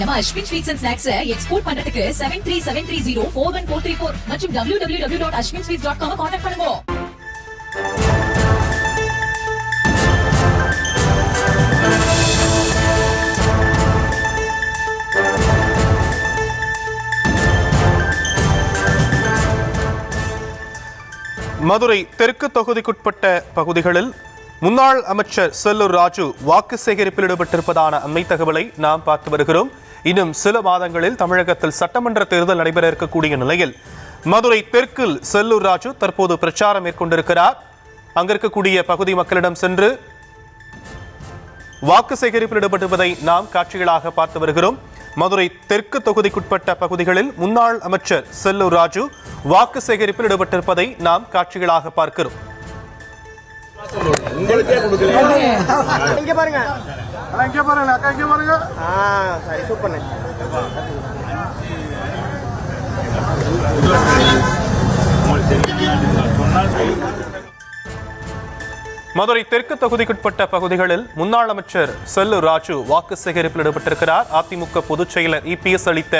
நம்ம Ashwin sweets and snacks export பண்றதுக்கு 7373041434 மற்றும் www.ashwinsweets.com கான்டாக்ட் பண்ணுங்க. மதுரை தெற்கு தொகுதிக்குட்பட்ட பகுதிகளில் முன்னாள் அமைச்சர் செல்லூர் ராஜு வாக்கு சேகரிப்பில் ஈடுபட்டிருப்பதான அண்மை தகவலை நாம் பார்த்து வருகிறோம். இன்னும் சில மாதங்களில் தமிழகத்தில் சட்டமன்ற தேர்தல் நடைபெற இருக்கக்கூடிய நிலையில் மதுரை தெற்கில் செல்லூர் ராஜு தற்போது பிரச்சாரம் மேற்கொண்டிருக்கிறார். அங்கிருக்கக்கூடிய பகுதி மக்களிடம் சென்று வாக்கு சேகரிப்பில் ஈடுபட்டிருப்பதை நாம் காட்சிகளாக பார்த்து வருகிறோம். மதுரை தெற்கு தொகுதிக்குட்பட்ட பகுதிகளில் முன்னாள் அமைச்சர் செல்லூர் ராஜு வாக்கு சேகரிப்பில் ஈடுபட்டிருப்பதை நாம் காட்சிகளாக பார்க்கிறோம். மதுரை தெற்கு தொகுதிக்குட்பட்ட பகுதிகளில் முன்னாள் அமைச்சர் செல்லூர் ராஜு வாக்கு சேகரிப்பில் ஈடுபட்டிருக்கிறார். அதிமுக பொதுச் செயலர் EPS அளித்த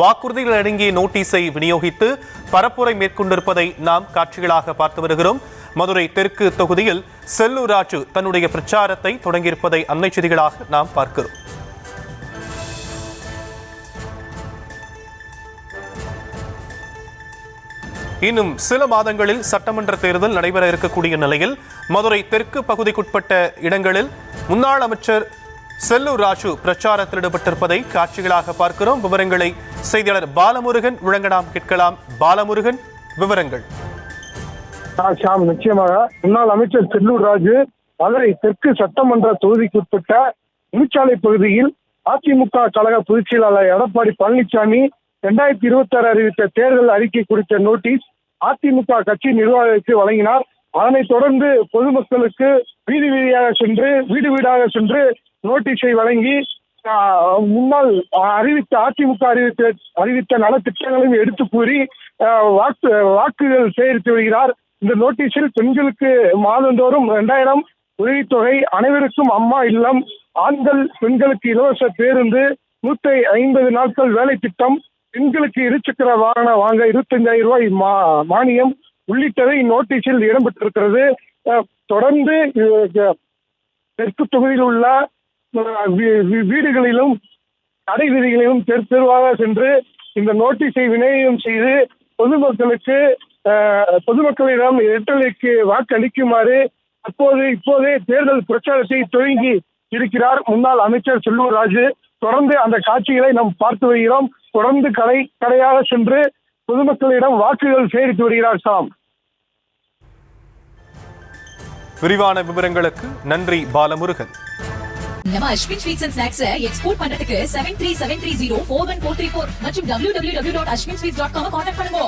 வாக்குறுதிகள் அடங்கிய நோட்டீஸை விநியோகித்து பரப்புரை மேற்கொண்டிருப்பதை நாம் காட்சிகளாக பார்த்து வருகிறோம். மதுரை தெற்கு தொகுதியில் செல்லூர் ராஜு தன்னுடைய பிரச்சாரத்தை தொடங்கியிருப்பதை அண்மை செய்திகளாக நாம் பார்க்கிறோம். இன்னும் சில மாதங்களில் சட்டமன்ற தேர்தல் நடைபெற இருக்கக்கூடிய நிலையில் மதுரை தெற்கு பகுதிக்குட்பட்ட இடங்களில் முன்னாள் அமைச்சர் செல்லூர் ராஜு பிரச்சாரத்தில் ஈடுபட்டிருப்பதை காட்சிகளாக பார்க்கிறோம். விவரங்களை செய்தியாளர் பாலமுருகன் வழங்க நாம் கேட்கலாம். பாலமுருகன், விவரங்கள். நிச்சயமாக முன்னாள் அமைச்சர் செல்லூர் ராஜு மதுரை தெற்கு சட்டமன்ற தொகுதிக்குட்பட்ட முனிச்சாலை பகுதியில் அதிமுக கழக பொதுச் செயலாளர் எடப்பாடி பழனிசாமி 2026 அறிவித்த தேர்தல் அறிக்கை குறித்த நோட்டீஸ் அதிமுக கட்சி நிர்வாகிகளுக்கு வழங்கினார். அதனைத் தொடர்ந்து பொதுமக்களுக்கு வீடு வீடாக சென்று நோட்டீஸை வழங்கி முன்னாள் அதிமுக அறிவித்த நலத்திட்டங்களையும் எடுத்து கூறி வாக்குகள் சேகரித்து வருகிறார். இந்த நோட்டீஸில் பெண்களுக்கு மாதந்தோறும் 2000 உதவித்தொகை, அனைவருக்கும் அம்மா இல்லம், ஆண்கள் பெண்களுக்கு இலவச பேருந்து, 150 நாட்கள் வேலை திட்டம், பெண்களுக்கு இருசக்கர வாகனம் வாங்க 25,000 ரூபாய் மானியம் உள்ளிட்டவை நோட்டீஸில் இடம்பெற்றிருக்கிறது. தொடர்ந்து தெற்கு தொகுதியில் உள்ள வீடுகளிலும் கடை வீதிகளிலும் தெருவாக சென்று இந்த நோட்டீஸை விநியோகம் செய்து பொதுமக்களிடம் இரட்டலைக்கு வாக்கு அளிக்குமாறு இப்போதே தேர்தல் பிரச்சாரத்தை துவங்கி இருக்கிறார் முன்னாள் அமைச்சர் செல்லூர் ராஜு. தொடர்ந்து அந்த காட்சிகளை நாம் பார்த்து வருகிறோம். தொடர்ந்து கடையாக சென்று பொதுமக்களிடம் வாக்குகள் சேகரித்து வருகிறார். சாம், விரிவான விவரங்களுக்கு நன்றி பாலமுருகன். நம்ம Ashwin sweets and snacks export பண்றதுக்கு 7373041434 மற்றும் www.ashwinsweets.com கான்டாக்ட் பண்ணுங்க.